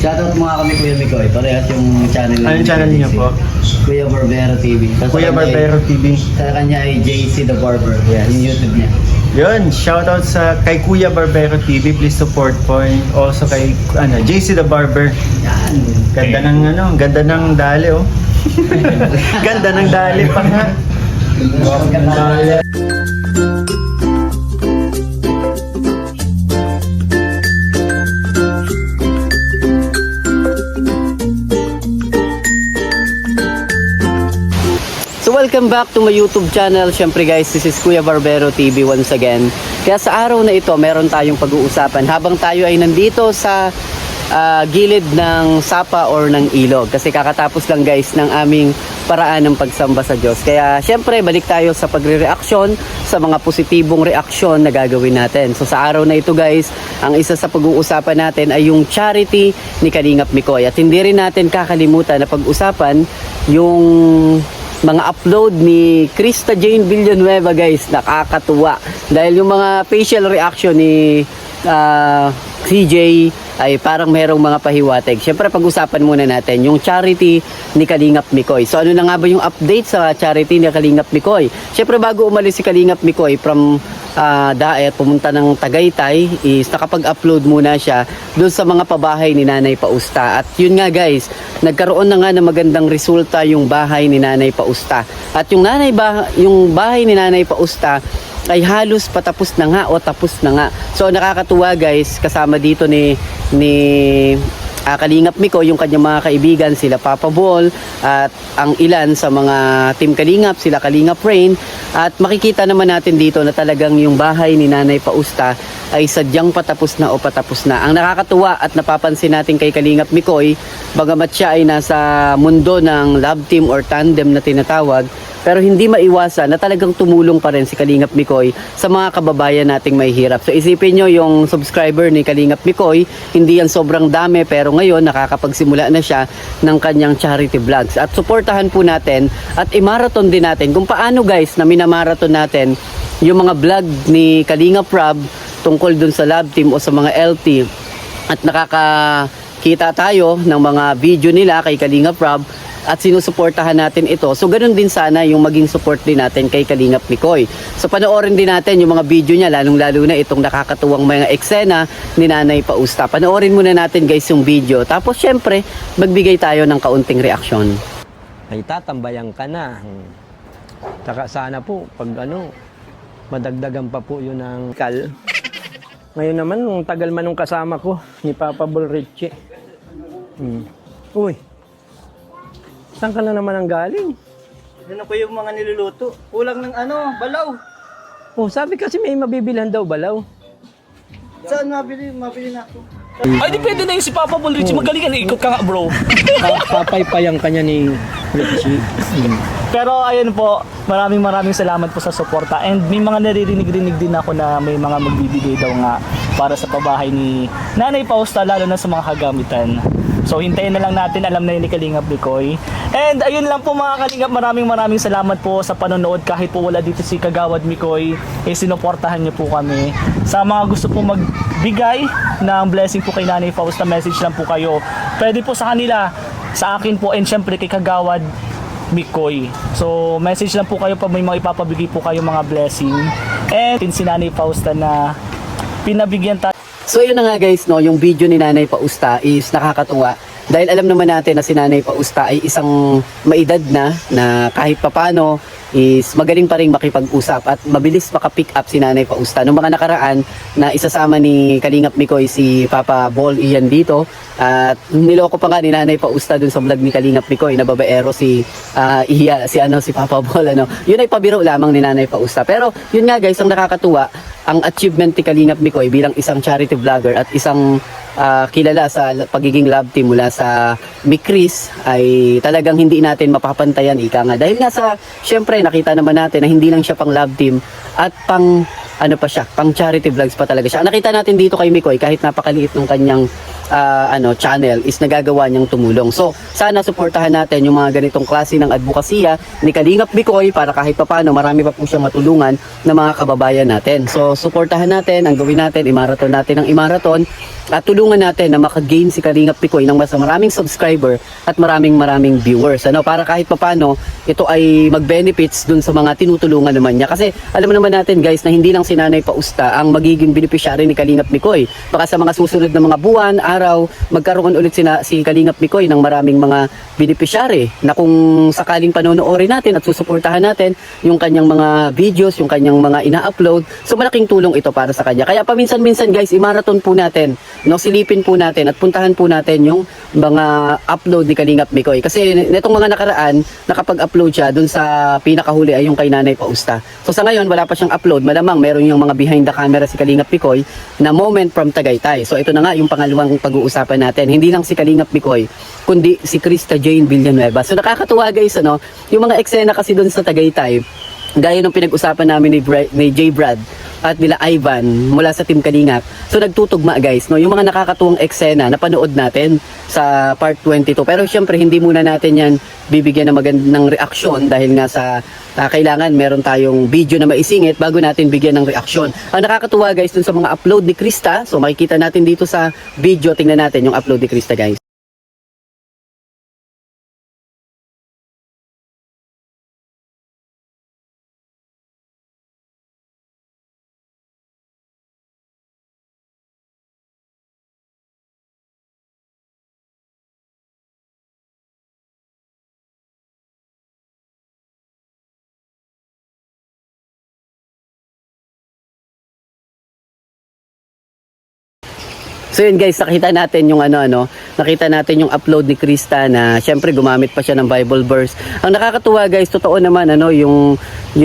Shoutout mga kami Kuya Mikoy. Parehas yung channel. Anong channel niyo po? Kuya Barbero TV. Kuya Barbero TV. Sa kanya ay JC the Barber. Yeah, yung YouTube niya. Yun, shoutout sa kay Kuya Barbero TV. Please support po. And also kay JC the Barber. Yan. Ganda ng ganda ng dali oh. Ganda ng dali pa nga. So welcome back to my YouTube channel. Syempre guys, this is Kuya Barbero TV once again. Kaya sa araw na ito, meron tayong pag-uusapan habang tayo ay nandito sa gilid ng sapa or ng ilog. Kasi kakatapos lang guys ng aming paraan ng pagsamba sa Diyos. Kaya syempre, balik tayo sa pagre-reaksyon sa mga positibong reaksyon na gagawin natin. So sa araw na ito guys, ang isa sa pag-uusapan natin ay yung charity ni Kalingap Mikoy. At hindi rin natin kakalimutan na pag-usapan yung mga upload ni Krista Jane Villanueva guys, nakakatuwa dahil yung mga facial reaction ni CJ ay parang merong mga pahiwatig. Syempre pag-usapan muna natin yung charity ni Kalingap Mikoy. So ano na nga ba yung update sa charity ni Kalingap Mikoy? Syempre bago umalis si Kalingap Mikoy from Daet, pumunta ng Tagaytay, is nakapag-upload muna siya doon sa mga pabahay ni Nanay Pausta. At yun nga guys, nagkaroon na nga ng magandang resulta yung bahay ni Nanay Pausta. At yung bahay ni Nanay Pausta ay halos patapos na nga o tapos na nga. So nakakatuwa guys, kasama dito ni Kalingap Mikoy yung kanyang mga kaibigan, sila Papa Ball at ang ilan sa mga Team Kalingap, sila Kalingap Rain. At makikita naman natin dito na talagang yung bahay ni Nanay Pausta ay sadyang patapos na o patapos na. Ang nakakatuwa at napapansin natin kay Kalingap Mikoy, bagamat siya ay nasa mundo ng love team or tandem na tinatawag, pero hindi maiwasan na talagang tumulong pa rin si Kalingap Mikoy sa mga kababayan nating may hirap. So isipin nyo yung subscriber ni Kalingap Mikoy, hindi yan sobrang dami pero ngayon nakakapagsimula na siya ng kanyang charity vlogs. At suportahan po natin at i-marathon din natin kung paano guys na minamarathon natin yung mga vlog ni Kalingap Rob tungkol dun sa love team o sa mga LT. At nakakakita tayo ng mga video nila kay Kalingap Rob at sinusuportahan natin ito. So ganoon din sana yung maging support din natin kay Kalingap Mikoy. So panoorin din natin yung mga video niya, lalong-lalo na itong nakakatuwang mga eksena ni Nanay Pausta. Panoorin muna natin guys yung video. Tapos syempre, magbigay tayo ng kaunting reaksyon. Ay tatambayan ka na. Saka sana po, pag madagdagan pa po yun ng kal. Ngayon naman, nung tagal man nung kasama ko, ni Papa Bolriche. Uy, saan ka na naman ang galing? Ano po yung mga niluluto? Kulang ng balaw. Oh, sabi kasi may mabibilhan daw balaw. Saan mabili na ako? Ay, depende na yung si Papa Ball Richie. Magaling ka na, ikot ka nga bro. Papaypayang kanya ni Richie. Pero ayun po, maraming salamat po sa suporta. And may mga naririnig-rinig din ako na may mga magbibigay daw nga para sa pabahay ni Nanay Pausta, lalo na sa mga kagamitan. So hintayin na lang natin, alam na yun ni Kalingap Mikoy. And ayun lang po mga Kalingap, maraming salamat po sa panonood. Kahit po wala dito si Kagawad Mikoy, sinuportahan niyo po kami. Sa mga gusto po magbigay ng blessing po kay Nanay Pausta, message lang po kayo. Pwede po sa kanila, sa akin po, and syempre kay Kagawad Mikoy. So message lang po kayo pag may mga ipapabigay po kayo mga blessing. And si Nanay Pausta na pinabigyan tayo. So yun na nga guys, no, yung video ni Nanay Pausta is nakakatuwa. Dahil alam naman natin na si Nanay Pausta ay isang maedad na kahit papano is magaling pa rin makipag-usap at mabilis makapick up si Nanay Pausta. Noong mga nakaraan na isasama ni Kalingap Mikoy si Papa Ball Ian dito, at niloko pa nga ni Nanay Pausta dun sa vlog ni Kalingap Mikoy na babaero si Papa Ball. Yun ay pabiro lamang ni Nanay Pausta. Pero yun nga guys, ang nakakatuwa, ang achievement ni Kalingap Mikoy bilang isang charity vlogger at isang kilala sa pagiging love team mula sa Mikris ay talagang hindi natin mapapantayan ika nga. Dahil nga sa, syempre nakita naman natin na hindi lang siya pang love team at pang pang charity vlogs pa talaga siya. Nakita natin dito kay Mikoy kahit napakaliit ng kanyang channel is nagagawa niyang tumulong. So sana suportahan natin yung mga ganitong klase ng advokasya ni Kalingap Mikoy para kahit papaano marami pa po siyang matulungan ng mga kababayan natin. So suportahan natin, ang gawin natin, i-marathon natin ang i-marathon tulungan natin na maka-gain si Kalingap Picoy ng mas maraming subscriber at maraming viewers. Para kahit papano ito ay mag-benefits dun sa mga tinutulungan naman niya. Kasi alam naman natin guys na hindi lang si Nanay Pausta ang magiging beneficiary ni Kalingap Picoy. Baka sa mga susunod na mga buwan, araw, magkaroon ulit si Kalingap Picoy ng maraming mga beneficiary na kung sakaling panonoorin natin at susuportahan natin yung kanyang mga videos, yung kanyang mga ina-upload. So malaking tulong ito para sa kanya. Kaya paminsan-minsan guys, i-marathon po natin, silipin po natin at puntahan po natin yung mga upload ni Kalingap Picoy. Kasi netong mga nakaraan, nakapag-upload siya dun sa pinakahuli ay yung kay Nanay Pausta. So sa ngayon, wala pa siyang upload. Malamang meron yung mga behind the camera si Kalingap Picoy na moment from Tagaytay. So ito na nga yung pangalawang pag-uusapan natin. Hindi lang si Kalingap Picoy, kundi si Krista Jane Villanueva. So nakakatuwa guys, yung mga eksena kasi dun sa Tagaytay, gaya ng pinag-usapan namin ni J. Brad at nila Ivan mula sa Team Kalingap. So nagtutugma guys, yung mga nakakatuwang eksena na panood natin sa part 22. Pero syempre hindi muna natin yan bibigyan ng magandang reaksyon dahil nga sa kailangan meron tayong video na maisingit bago natin bigyan ng reaksyon. Ang nakakatuwa guys dun sa mga upload ni Krista, so makikita natin dito sa video, tingnan natin yung upload ni Krista guys. So yun guys, nakita natin yung nakita natin yung upload ni Krista na syempre gumamit pa siya ng Bible verse. Ang nakakatuwa guys, totoo naman yung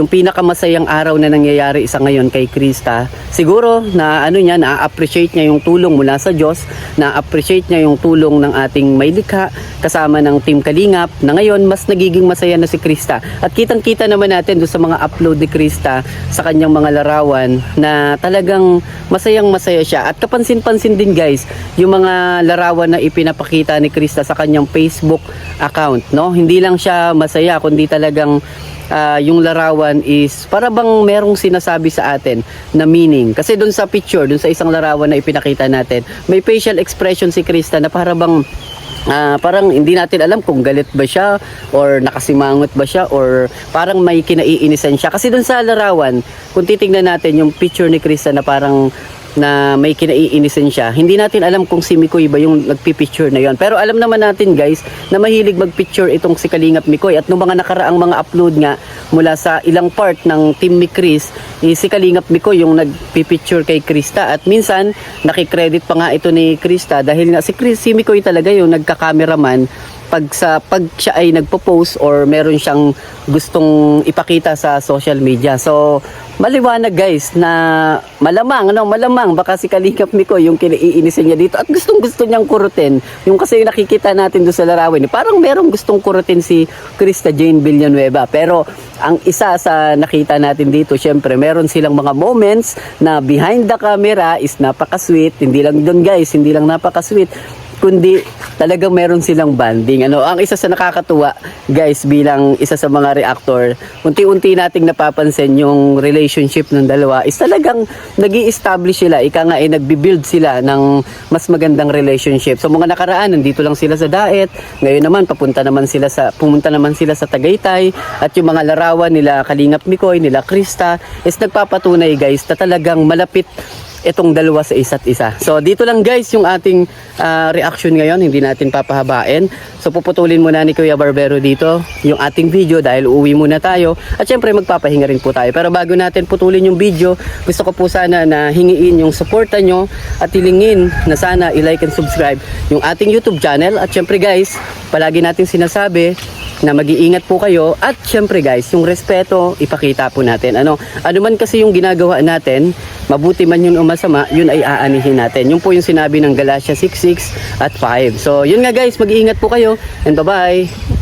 pinakamasayang araw na nangyayari isa ngayon kay Krista. Siguro na na-appreciate niya yung tulong mula sa Diyos, na-appreciate niya yung tulong ng ating may likha kasama ng Team Kalingap na ngayon mas nagiging masaya na si Krista. At kitang-kita naman natin doon sa mga upload ni Krista sa kanyang mga larawan na talagang masayang-masaya siya. At kapansin-pansin din guys, yung mga larawan na ipinapakita ni Krista sa kanyang Facebook account, Hindi lang siya masaya kundi talagang yung larawan is para bang merong sinasabi sa atin na meaning. Kasi dun sa picture, dun sa isang larawan na ipinakita natin, may facial expression si Krista na para bang parang hindi natin alam kung galit ba siya or nakasimangot ba siya or parang may kinaiinisan siya. Kasi dun sa larawan, kung titingnan natin yung picture ni Krista na parang na may kinaiinisin siya, hindi natin alam kung si Mikoy ba yung nagpipicture na yon. Pero alam naman natin guys na mahilig magpicture itong si Kalingap Mikoy. At nung mga nakaraang mga upload nga mula sa ilang part ng Team Mikris, si Kalingap Mikoy yung nagpipicture kay Krista. At minsan nakikredit pa nga ito ni Krista dahil nga si Mikoy talaga yung nagka-cameraman pag siya ay nagpo-post or meron siyang gustong ipakita sa social media. So maliwanag guys na malamang baka si Kalingap Mikoy yung kinaiinisin niya dito at gustong-gusto niyang kurutin. Yung kasi nakikita natin doon sa larawan, parang merong gustong kurutin si Krista Jane Villanueva. Pero ang isa sa nakita natin dito, syempre meron silang mga moments na behind the camera is napaka-sweet. Hindi lang doon guys, hindi lang napaka-sweet, kundi talagang meron silang banding. Ang isa sa nakakatuwa guys bilang isa sa mga reactor, unti-unti nating napapansin yung relationship ng dalawa is talagang nag-i-establish sila, nagbi-build sila ng mas magandang relationship. So mga nakaraan, nandito lang sila sa Daet, ngayon naman pumunta naman sila sa Tagaytay, at yung mga larawan nila Kalingap Mikoy, nila Krista is nagpapatunay guys na talagang malapit itong dalawa sa isa't isa. So dito lang guys yung ating reaction ngayon, hindi natin papahabain. So puputulin muna ni Kuya Barbero dito yung ating video dahil uuwi muna tayo at syempre magpapahinga rin po tayo. Pero bago natin putulin yung video, gusto ko po sana na hingiin yung suporta nyo at hilingin na sana i-like and subscribe yung ating YouTube channel. At syempre guys, palagi natin sinasabi na mag-iingat po kayo at syempre guys, yung respeto ipakita po natin. Ano man kasi yung ginagawa natin, mabuti man yun o masama, yun ay aanihin natin. Yun po yung sinabi ng Galatia 6:6 at 5. So yun nga guys, mag-iingat po kayo and bye-bye.